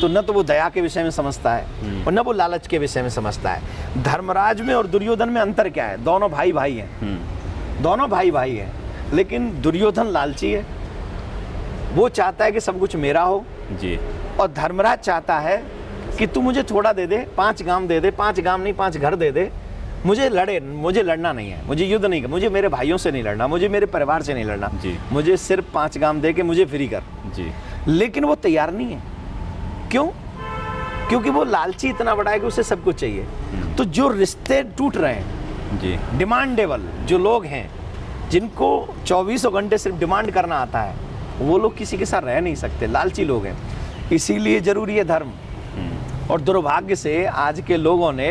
तो न तो वो दया के विषय में समझता है और न वो लालच के विषय में समझता है। धर्मराज में और दुर्योधन में अंतर क्या है? दोनों भाई भाई हैं, दोनों भाई भाई हैं, लेकिन दुर्योधन लालची है, वो चाहता है कि सब कुछ मेरा हो जी। और धर्मराज चाहता है कि तू मुझे थोड़ा दे दे, 5 गांव दे दे, 5 गांव नहीं 5 घर दे दे, मुझे लड़ना नहीं है, मुझे युद्ध नहीं कर, मुझे मेरे भाइयों से नहीं लड़ना, मुझे मेरे परिवार से नहीं लड़ना जी। मुझे सिर्फ 5 गांव दे के मुझे फ्री कर जी। लेकिन वो तैयार नहीं है। क्यों? क्योंकि वो लालची इतना बड़ा है कि उसे सब कुछ चाहिए। तो जो रिश्ते टूट रहे हैं जी, डिमांडेबल जो लोग हैं, जिनको 24 घंटे सिर्फ डिमांड करना आता है, वो लोग किसी के साथ रह नहीं सकते, लालची लोग हैं। इसीलिए जरूरी है धर्म। और दुर्भाग्य से आज के लोगों ने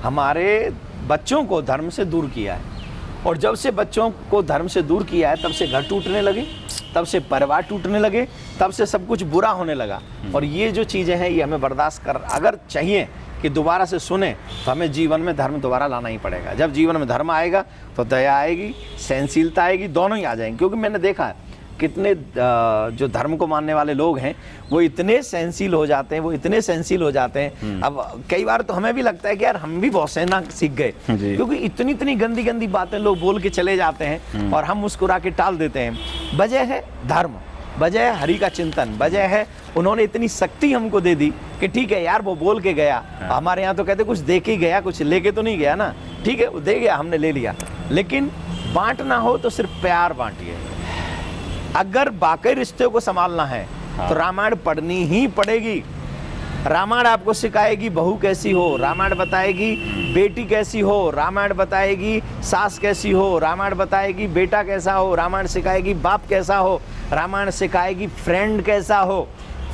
हमारे बच्चों को धर्म से दूर किया है, और जब से बच्चों को धर्म से दूर किया है तब से घर टूटने लगे, तब से परिवार टूटने लगे, तब से सब कुछ बुरा होने लगा। और ये जो चीज़ें हैं ये हमें बर्दाश्त कर, अगर चाहिए कि दोबारा से सुने तो हमें जीवन में धर्म दोबारा लाना ही पड़ेगा। जब जीवन में धर्म आएगा तो दया आएगी, सहनशीलता आएगी, दोनों ही आ जाएंगे। क्योंकि मैंने देखा है कितने जो धर्म को मानने वाले लोग हैं वो इतने सेंसिल हो जाते हैं, वो इतने सेंसिल हो जाते हैं। अब कई बार तो हमें भी लगता है कि यार हम भी बहुत सहना सीख गए, क्योंकि इतनी इतनी गंदी गंदी बातें लोग बोल के चले जाते हैं और हम मुस्कुरा के टाल देते हैं। वजह है धर्म, वजह है हरि का चिंतन, वजह है उन्होंने इतनी शक्ति हमको दे दी कि ठीक है यार वो बोल के गया। हमारे यहाँ तो कहते कुछ दे के गया, कुछ लेके तो नहीं गया ना, ठीक है वो दे गया हमने ले लिया। लेकिन बांटना हो तो सिर्फ प्यार बांटिए। अगर बाकी रिश्ते को संभालना है तो रामायण पढ़नी ही पड़ेगी। रामायण आपको सिखाएगी बहू कैसी हो, रामायण बताएगी बेटी कैसी हो, रामायण बताएगी सास कैसी हो, रामायण बताएगी बेटा कैसा हो, रामायण सिखाएगी बाप कैसा हो, रामायण सिखाएगी फ्रेंड कैसा हो,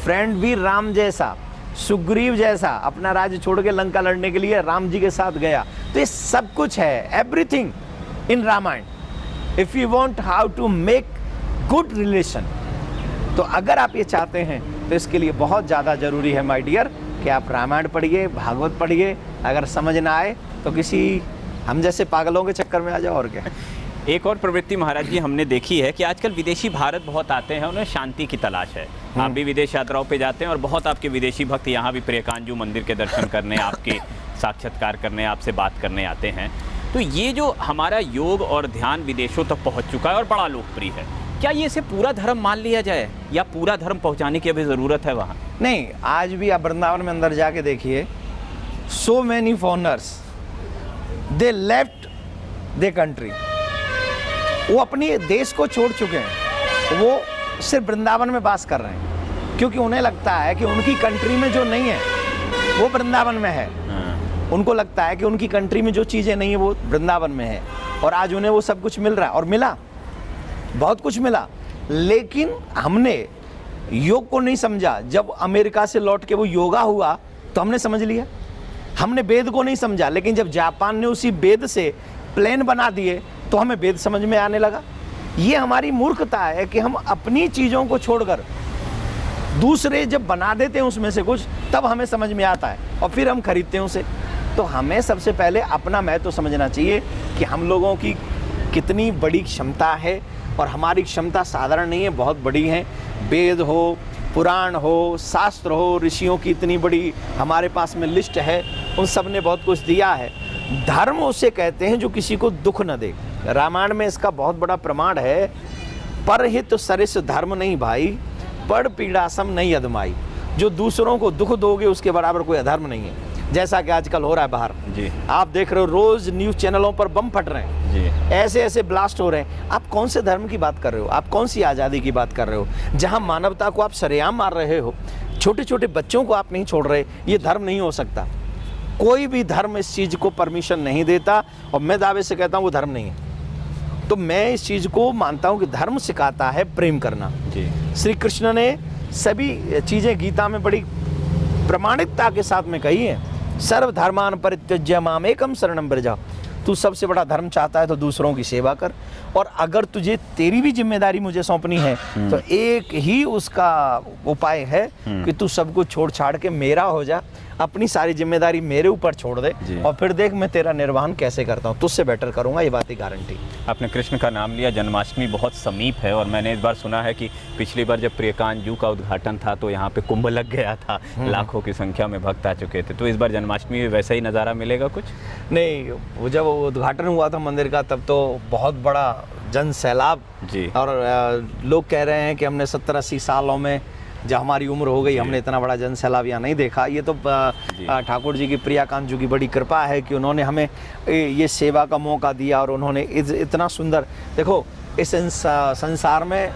फ्रेंड भी राम जैसा, सुग्रीव जैसा अपना राज्य छोड़ के लंका लड़ने के लिए राम जी के साथ गया। तो ये सब कुछ है, everything in Ramayan. If you want how to make good relation, तो अगर आप ये चाहते हैं तो इसके लिए बहुत ज़्यादा ज़रूरी है माय डियर कि आप रामायण पढ़िए, भागवत पढ़िए। अगर समझ ना आए तो किसी हम जैसे पागलों के चक्कर में आ जाओ, और क्या। एक और प्रवृत्ति महाराज जी हमने देखी है कि आजकल विदेशी भारत बहुत आते हैं, उन्हें शांति की तलाश है। आप भी विदेश यात्राओं पे जाते हैं और बहुत आपके विदेशी भक्त यहाँ भी प्रियकांजू मंदिर के दर्शन करने, आपके साक्षात्कार करने, आपसे बात करने आते हैं। तो ये जो हमारा योग और ध्यान विदेशों तक पहुँच चुका है और बड़ा लोकप्रिय है, क्या ये इसे पूरा धर्म मान लिया जाए या पूरा धर्म पहुँचाने की अभी ज़रूरत है वहाँ? नहीं, आज भी आप वृंदावन में अंदर जाके देखिए, so many foreigners they left they country. वो अपने देश को छोड़ चुके हैं, वो सिर्फ वृंदावन में वास कर रहे हैं, क्योंकि उन्हें लगता है कि उनकी कंट्री में जो नहीं है वो वृंदावन में है। उनको लगता है कि उनकी कंट्री में जो चीज़ें नहीं है वो वृंदावन में है, और आज उन्हें वो सब कुछ मिल रहा है, और मिला, बहुत कुछ मिला। लेकिन हमने योग को नहीं समझा। जब अमेरिका से लौट के वो योगा हुआ तो हमने समझ लिया। हमने वेद को नहीं समझा, लेकिन जब जापान ने उसी वेद से प्लेन बना दिए तो हमें वेद समझ में आने लगा। ये हमारी मूर्खता है कि हम अपनी चीज़ों को छोड़कर दूसरे जब बना देते हैं उसमें से कुछ, तब हमें समझ में आता है और फिर हम खरीदते हैं उसे। तो हमें सबसे पहले अपना महत्व तो समझना चाहिए कि हम लोगों की कितनी बड़ी क्षमता है, और हमारी क्षमता साधारण नहीं है, बहुत बड़ी है। वेद हो, पुराण हो, शास्त्र हो, ऋषियों की इतनी बड़ी हमारे पास में लिस्ट है, उन सब ने बहुत कुछ दिया है। धर्म उसे कहते हैं जो किसी को दुख न दे। रामायण में इसका बहुत बड़ा प्रमाण है, परहित सरिस धर्म नहीं भाई, पड़ पीड़ासम नहीं अदमाई। जो दूसरों को दुख दोगे उसके बराबर कोई अधर्म नहीं है। जैसा कि आजकल हो रहा है बाहर जी, आप देख रहे हो, रोज न्यूज चैनलों पर बम फट रहे हैं जी, ऐसे ऐसे ब्लास्ट हो रहे हैं। आप कौन से धर्म की बात कर रहे हो? आप कौन सी आज़ादी की बात कर रहे हो? जहां मानवता को आप सरेआम मार रहे हो, छोटे छोटे बच्चों को आप नहीं छोड़ रहे, ये धर्म नहीं हो सकता। कोई भी धर्म इस चीज़ को परमिशन नहीं देता, और मैं दावे से कहता हूँ वो धर्म नहीं है। तो मैं इस चीज़ को मानता हूँ कि धर्म सिखाता है प्रेम करना। जी। श्री कृष्ण ने सभी चीज़ें गीता में बड़ी प्रमाणिकता के साथ में कही है। सर्व धर्मान परित्यज्य माम एकम शरणम व्रज। तू सबसे बड़ा धर्म चाहता है तो दूसरों की सेवा कर, और अगर तुझे तेरी भी जिम्मेदारी मुझे सौंपनी है तो एक ही उसका उपाय है कि तू सब कुछ छोड़ छाड़ के मेरा हो जा, अपनी सारी जिम्मेदारी मेरे ऊपर छोड़ दे, और फिर देख मैं तेरा निर्वहन कैसे करता हूँ, तुझसे बेटर करूँगा, ये बात की गारंटी। आपने कृष्ण का नाम लिया, जन्माष्टमी बहुत समीप है, और मैंने इस बार सुना है कि पिछली बार जब प्रियकांजू का उद्घाटन था तो यहाँ पे कुंभ लग गया था, लाखों की संख्या में भक्त आ चुके थे। तो इस बार जन्माष्टमी में वैसा ही नज़ारा मिलेगा कुछ? नहीं, वो जब उद्घाटन हुआ था मंदिर का तब तो बहुत बड़ा जन सैलाब जी, और लोग कह रहे हैं कि हमने 70-80 सालों में, जब हमारी उम्र हो गई, हमने इतना बड़ा जन सैलाब यहाँ नहीं देखा। ये तो ठाकुर जी की, प्रियकांजू की बड़ी कृपा है कि उन्होंने हमें ये सेवा का मौका दिया, और उन्होंने इतना सुंदर, देखो इस संसार में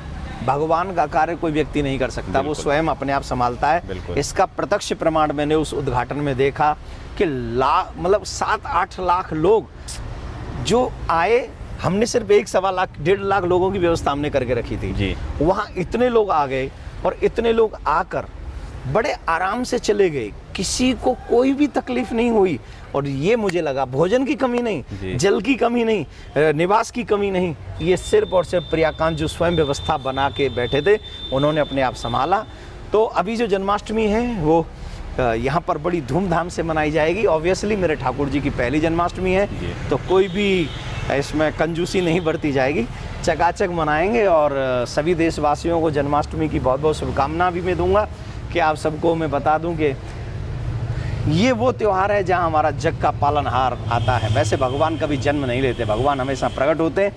भगवान का कार्य कोई व्यक्ति नहीं कर सकता, वो स्वयं अपने आप संभालता है। इसका प्रत्यक्ष प्रमाण मैंने उस उद्घाटन में देखा कि मतलब 7-8 लाख लोग जो आए। हमने सिर्फ 1-1.25 लाख 1.5 लाख लोगों की व्यवस्था हमने करके रखी थी जी। वहाँ इतने लोग आ गए, और इतने लोग आकर बड़े आराम से चले गए, किसी को कोई भी तकलीफ नहीं हुई। और ये मुझे लगा भोजन की कमी नहीं, जल की कमी नहीं, निवास की कमी नहीं, ये सिर्फ और सिर्फ प्रियकांजू स्वयं व्यवस्था बना के बैठे थे, उन्होंने अपने आप संभाला। तो अभी जो जन्माष्टमी है वो यहाँ पर बड़ी धूमधाम से मनाई जाएगी। ऑब्वियसली मेरे ठाकुर जी की पहली जन्माष्टमी है, तो कोई भी इसमें कंजूसी नहीं बरती जाएगी, चकाचक मनाएंगे। और सभी देशवासियों को जन्माष्टमी की बहुत बहुत शुभकामना भी मैं दूंगा। कि आप सबको मैं बता दूं कि ये वो त्यौहार है जहां हमारा जग का पालनहार आता है। वैसे भगवान कभी जन्म नहीं लेते, भगवान हमेशा प्रकट होते हैं,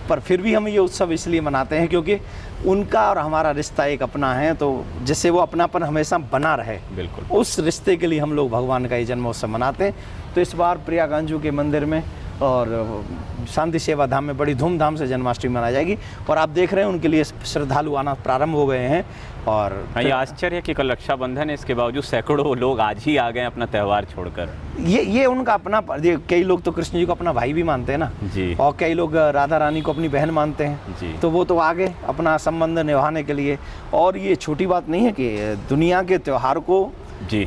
पर फिर भी हम ये उत्सव इसलिए मनाते हैं क्योंकि उनका और हमारा रिश्ता एक अपना है, तो जिससे वो अपनापन हमेशा बना रहे। बिल्कुल, उस रिश्ते के लिए हम लोग भगवान का ये जन्मोत्सव मनाते हैं। तो इस बार प्रयागराज के मंदिर में और शांति सेवा धाम में बड़ी धूमधाम से जन्माष्टमी मनाई जाएगी। और आप देख रहे हैं उनके लिए श्रद्धालु आना प्रारंभ हो गए हैं। और ये आश्चर्य है कि कल रक्षाबंधन है, इसके बावजूद सैकड़ों लोग आज ही आ गए अपना त्यौहार छोड़कर। ये उनका अपना, कई लोग तो कृष्ण जी को अपना भाई भी मानते हैं ना जी, और कई लोग राधा रानी को अपनी बहन मानते हैं जी। तो वो तो आगे अपना संबंध निभाने के लिए। और ये छोटी बात नहीं है कि दुनिया के त्यौहार को जी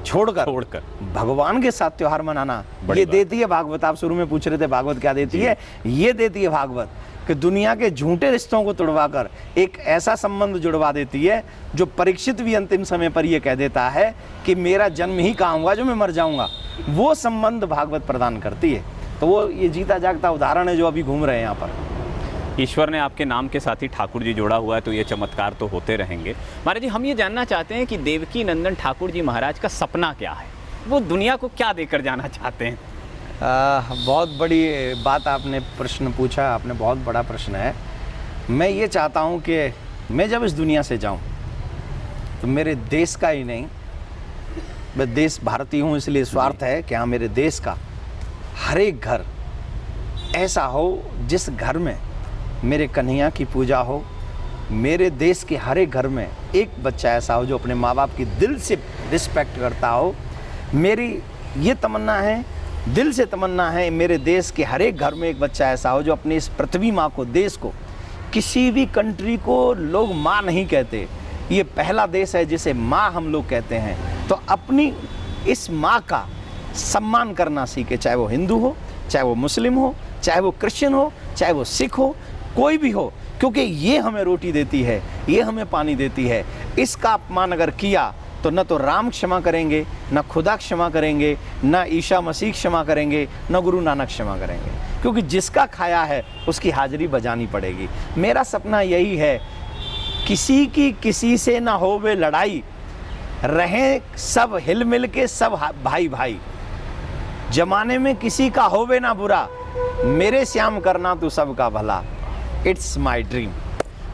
छोड़कर भगवान के साथ त्योहार मनाना, ये देती है भागवत। आप शुरू में पूछ रहे थे भागवत क्या देती है, ये देती है भागवत कि दुनिया के झूठे रिश्तों को तोड़वाकर एक ऐसा संबंध जुड़वा देती है जो परीक्षित भी अंतिम समय पर यह कह देता है कि मेरा जन्म ही कहाँ हुआ जो मैं मर जाऊंगा। वो संबंध भागवत प्रदान करती है। तो वो ये जीता जागता उदाहरण है जो अभी घूम रहे हैं यहाँ पर। ईश्वर ने आपके नाम के साथ ही ठाकुर जी जोड़ा हुआ है, तो ये चमत्कार तो होते रहेंगे। महाराज जी, हम ये जानना चाहते हैं कि देवकी नंदन ठाकुर जी महाराज का सपना क्या है, वो दुनिया को क्या देकर जाना चाहते हैं? बहुत बड़ी बात आपने प्रश्न पूछा, आपने बहुत बड़ा प्रश्न है। मैं ये चाहता हूँ कि मैं जब इस दुनिया से जाऊँ तो मेरे देश का ही नहीं, मैं देश भारतीय हूँ इसलिए स्वार्थ है कि हाँ मेरे देश का हर एक घर ऐसा हो जिस घर में मेरे कन्हैया की पूजा हो। मेरे देश के हर एक घर में एक बच्चा ऐसा हो जो अपने माँ बाप की दिल से रिस्पेक्ट करता हो। मेरी ये तमन्ना है, दिल से तमन्ना है, मेरे देश के हर एक घर में एक बच्चा ऐसा हो जो अपनी इस पृथ्वी माँ को, देश को, किसी भी कंट्री को लोग माँ नहीं कहते, ये पहला देश है जिसे माँ हम लोग कहते हैं। तो अपनी इस माँ का सम्मान करना सीखे, चाहे वो हिंदू हो, चाहे वो मुस्लिम हो, चाहे वो क्रिश्चियन हो, चाहे वो सिख हो, कोई भी हो, क्योंकि ये हमें रोटी देती है, ये हमें पानी देती है। इसका अपमान अगर किया तो न तो राम क्षमा करेंगे, न खुदा क्षमा करेंगे, न ईसा मसीह क्षमा करेंगे, न गुरु नानक क्षमा करेंगे, क्योंकि जिसका खाया है उसकी हाजिरी बजानी पड़ेगी। मेरा सपना यही है, किसी की किसी से ना हो वे लड़ाई, रहें सब हिल मिल के सब भाई भाई, जमाने में किसी का होवे ना बुरा, मेरे श्याम करना तू सबका भला, इट्स माई ड्रीम।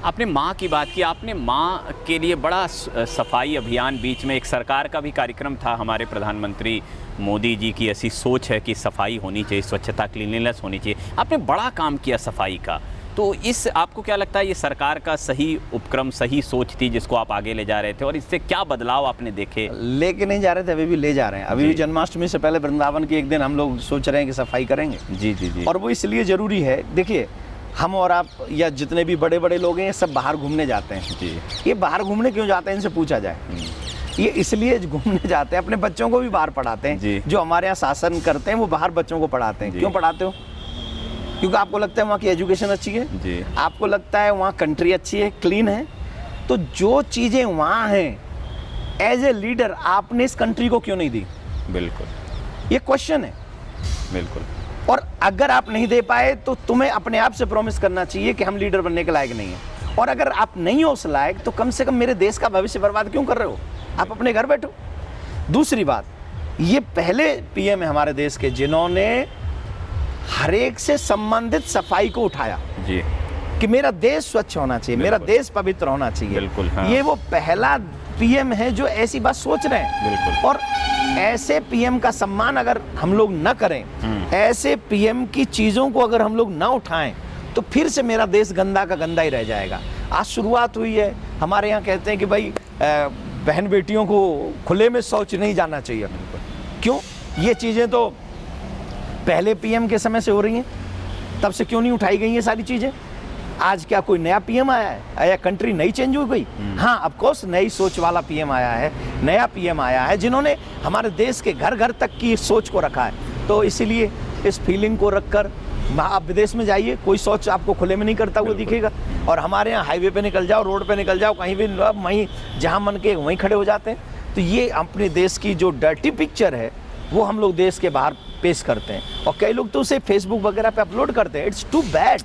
आपने माँ की बात की, आपने माँ के लिए बड़ा सफाई अभियान, बीच में एक सरकार का भी कार्यक्रम था, हमारे प्रधानमंत्री मोदी जी की ऐसी सोच है कि सफाई होनी चाहिए, स्वच्छता, क्लीनलीनेस होनी चाहिए। आपने बड़ा काम किया सफाई का, तो इस आपको क्या लगता है ये सरकार का सही उपक्रम, सही सोच थी जिसको आप आगे ले जा रहे थे, और इससे क्या बदलाव आपने देखे? लेके नहीं जा रहे थे, अभी भी ले जा रहे हैं। अभी भी जन्माष्टमी से पहले वृंदावन की एक दिन हम लोग सोच रहे हैं कि सफाई करेंगे। जी जी जी। और वो इसलिए ज़रूरी है, देखिए हम और आप या जितने भी बड़े बड़े लोग हैं ये सब बाहर घूमने जाते हैं जी। ये बाहर घूमने क्यों जाते हैं इनसे पूछा जाए। ये इसलिए घूमने जाते हैं, अपने बच्चों को भी बाहर पढ़ाते हैं। जो हमारे यहाँ शासन करते हैं वो बाहर बच्चों को पढ़ाते हैं। क्यों पढ़ाते हो? क्योंकि आपको लगता है वहाँ की एजुकेशन अच्छी है जी। आपको लगता है वहाँ कंट्री अच्छी है, क्लीन है। तो जो चीज़ें वहाँ हैं एज ए लीडर आपने इस कंट्री को क्यों नहीं दी? बिल्कुल, ये क्वेश्चन है। बिल्कुल। और अगर आप नहीं दे पाए तो तुम्हें अपने आप से प्रॉमिस करना चाहिए कि हम लीडर बनने के लायक नहीं हैं। और अगर आप नहीं हो उस लायक तो कम से कम मेरे देश का भविष्य बर्बाद क्यों कर रहे हो? आप अपने घर बैठो। दूसरी बात, ये पहले पीएम है हमारे देश के जिन्होंने हर एक से संबंधित सफाई को उठाया जी, कि मेरा देश स्वच्छ होना चाहिए, मेरा देश पवित्र होना चाहिए। बिल्कुल, हाँ। ये वो पहला पीएम है जो ऐसी बात सोच रहे हैं। बिल्कुल। और ऐसे पीएम का सम्मान अगर हम लोग न करें, ऐसे पीएम की चीज़ों को अगर हम लोग न उठाएं, तो फिर से मेरा देश गंदा का गंदा ही रह जाएगा। आज शुरुआत हुई है, हमारे यहाँ कहते हैं कि भाई बहन बेटियों को खुले में शौच नहीं जाना चाहिए। क्यों? ये चीज़ें तो पहले पीएम के समय से हो रही हैं, तब से क्यों नहीं उठाई गई ये सारी चीज़ें? आज क्या कोई नया पीएम आया है या कंट्री नई चेंज हो गई? हाँ, ऑफ कोर्स नई सोच वाला पीएम आया है, नया पीएम आया है जिन्होंने हमारे देश के घर घर तक की सोच को रखा है। तो इसीलिए इस फीलिंग को रखकर आप विदेश में जाइए, कोई शौच आपको खुले में नहीं करता हुआ दिखेगा। और हमारे यहाँ हाईवे पे निकल जाओ, रोड पे निकल जाओ, कहीं भी वहीं जहाँ मन के वहीं खड़े हो जाते हैं। तो ये अपने देश की जो डर्टी पिक्चर है वो हम लोग देश के बाहर पेश करते हैं, और कई लोग तो उसे फेसबुक वगैरह पे अपलोड करते हैं। It's too bad.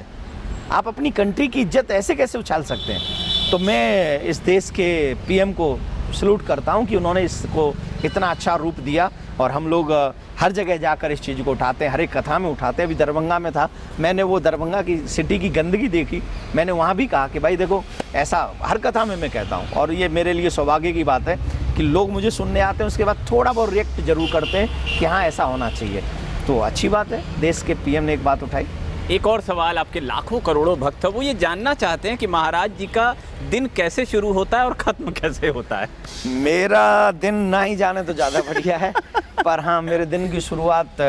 आप अपनी कंट्री की इज्जत ऐसे कैसे उछाल सकते हैं? तो मैं इस देश के पीएम को सल्यूट करता हूं कि उन्होंने इसको इतना अच्छा रूप दिया, और हम लोग हर जगह जाकर इस चीज़ को उठाते हैं, हर एक कथा में उठाते हैं। अभी दरभंगा में था, मैंने वो दरभंगा की सिटी की गंदगी देखी, मैंने वहाँ भी कहा कि भाई देखो, ऐसा हर कथा में मैं कहता हूँ, और ये मेरे लिए सौभाग्य की बात है कि लोग मुझे सुनने आते हैं, उसके बाद थोड़ा बहुत रिएक्ट जरूर करते हैं कि हाँ ऐसा होना चाहिए। तो अच्छी बात है, देश के पीएम ने एक बात उठाई। एक और सवाल, आपके लाखों करोड़ों भक्त हैं, वो ये जानना चाहते हैं कि महाराज जी का दिन कैसे शुरू होता है और ख़त्म कैसे होता है। मेरा दिन ना ही जाने तो ज़्यादा बढ़िया है, पर हाँ, मेरे दिन की शुरुआत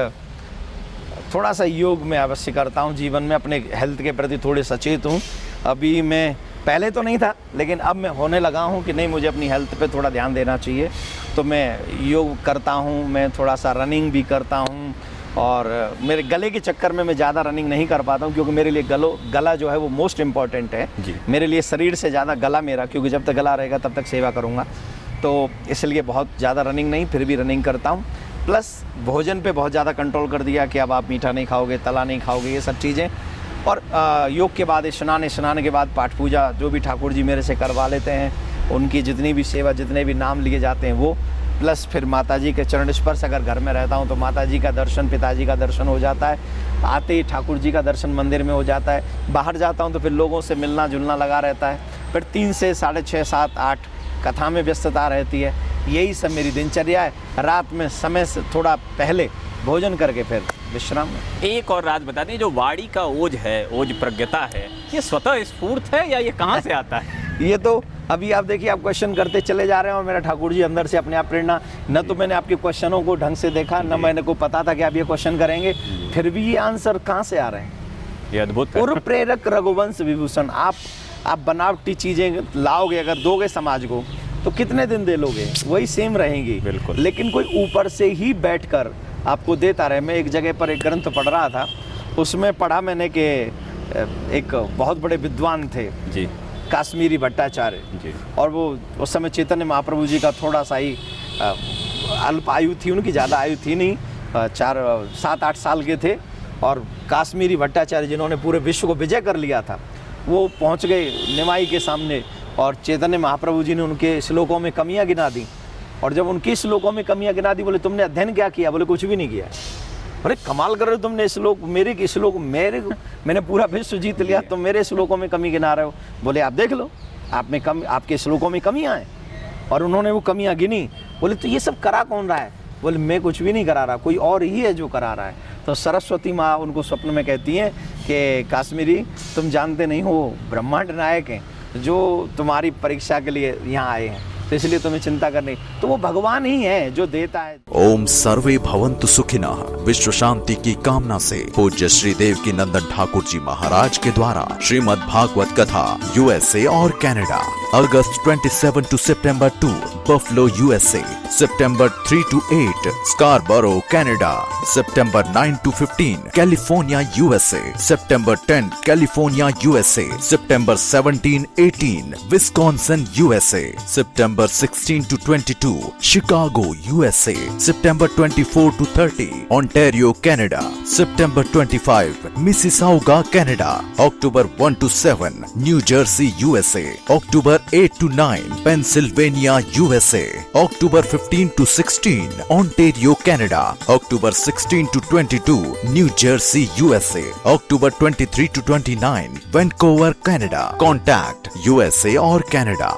थोड़ा सा योग में अवश्य करता हूँ। जीवन में अपने हेल्थ के प्रति थोड़े सचेत हूँ। अभी मैं, पहले तो नहीं था, लेकिन अब मैं होने लगा हूँ कि नहीं, मुझे अपनी हेल्थ पे थोड़ा ध्यान देना चाहिए। तो मैं योग करता हूँ, मैं थोड़ा सा रनिंग भी करता हूँ, और मेरे गले के चक्कर में मैं ज़्यादा रनिंग नहीं कर पाता हूँ, क्योंकि मेरे लिए गला जो है वो मोस्ट इम्पॉर्टेंट है जी। मेरे लिए, शरीर से ज़्यादा गला मेरा, क्योंकि जब तक गला रहेगा तब तक सेवा करूँगा। तो इसलिए बहुत ज़्यादा रनिंग नहीं, फिर भी रनिंग करता हूँ। प्लस भोजन पे बहुत ज़्यादा कंट्रोल कर दिया कि अब आप मीठा नहीं खाओगे, तला नहीं खाओगे, ये सब चीज़ें। और योग के बाद स्नान के बाद पाठ पूजा जो भी ठाकुर जी मेरे से करवा लेते हैं, उनकी जितनी भी सेवा, जितने भी नाम लिए जाते हैं वो, प्लस फिर माताजी के चरण स्पर्श, अगर घर में रहता हूँ तो माताजी का दर्शन, पिताजी का दर्शन हो जाता है, आते ही ठाकुर जी का दर्शन मंदिर में हो जाता है। बाहर जाता हूँ तो फिर लोगों से मिलना जुलना लगा रहता है। फिर 3 से 6:30, 7, 8 कथा में व्यस्तता रहती है। यही सब मेरी दिनचर्या है। रात में समय से थोड़ा पहले भोजन करके फिर विश्राम। एक और राज बता दें, जो वाणी का ओज है, ओज प्रज्ञता है, ये स्वतः स्फूर्त है या ये कहाँ से आता है? ये तो अभी आप देखिए, आप क्वेश्चन करते चले जा रहे हैं और मेरा ठाकुर जी अंदर से अपने आप प्रेरणा, न तो मैंने आपके क्वेश्चनों को ढंग से देखा, न मैंने को पता था कि आप ये क्वेश्चन करेंगे, फिर भी ये आंसर कहाँ से आ रहे हैं? ये अद्भुत है। और प्रेरक रघुवंश विभूषण, आप बनावटी चीज़ें लाओगे, अगर दोगे समाज को तो कितने दिन दे लोगे, वही सेम रहेंगी। बिल्कुल। लेकिन कोई ऊपर से ही बैठकर आपको देता रहे। मैं एक जगह पर एक ग्रंथ पढ़ रहा था, उसमें पढ़ा मैंने कि एक बहुत बड़े विद्वान थे जी, काश्मीरी भट्टाचार्य जी, और वो उस समय चैतन्य महाप्रभु जी का थोड़ा सा ही अल्प आयु थी उनकी, ज़्यादा आयु थी नहीं, 7-8 साल के थे। और काश्मीरी भट्टाचार्य जिन्होंने पूरे विश्व को विजय कर लिया था, वो पहुंच गए निमाई के सामने, और चैतन्य महाप्रभु जी ने उनके श्लोकों में कमियां गिना दी। और जब उनके श्लोकों में कमियां गिना दी, बोले तुमने अध्ययन क्या किया? बोले कुछ भी नहीं किया। अरे कमाल कर रहे हो तुमने, श्लोक मैंने पूरा विश्व जीत लिया, तुम मेरे श्लोकों में कमी गिना रहे हो। बोले आप देख लो, आपके श्लोकों में कमियां हैं। और उन्होंने वो कमियां गिनी। बोले तो ये सब करा कौन रहा है? बोले मैं कुछ भी नहीं करा रहा, कोई और ही है जो करा रहा है। तो सरस्वती माँ उनको स्वप्न में कहती हैं कि काश्मीरी, तुम जानते नहीं हो, ब्रह्मांड नायक हैं जो तुम्हारी परीक्षा के लिए यहाँ आए हैं, तो इसलिए तुम्हें चिंता करनी। तो वो भगवान ही है जो देता है। ओम सर्वे भवन्तु सुखिनः। विश्व शांति की कामना से पूज्य श्री देवकी नंदन ठाकुर जी महाराज के द्वारा श्रीमद् भागवत कथा USA और Canada, August 27 to September 2, buffalo USA, September 3 to 8, Scarborough Canada, September 9 to 15, California USA, September 10, California USA, September 17-18, Wisconsin USA, September 16 to 22, Chicago USA, September 24 to 30, Ontario Canada, September 25, Mississauga Canada, October 1 to 7, New Jersey USA, October 8 to 9, Pennsylvania USA, October 15 to 16, Ontario Canada, October 16 to 22, New Jersey USA, October 23 to 29, Vancouver Canada. Contact USA or Canada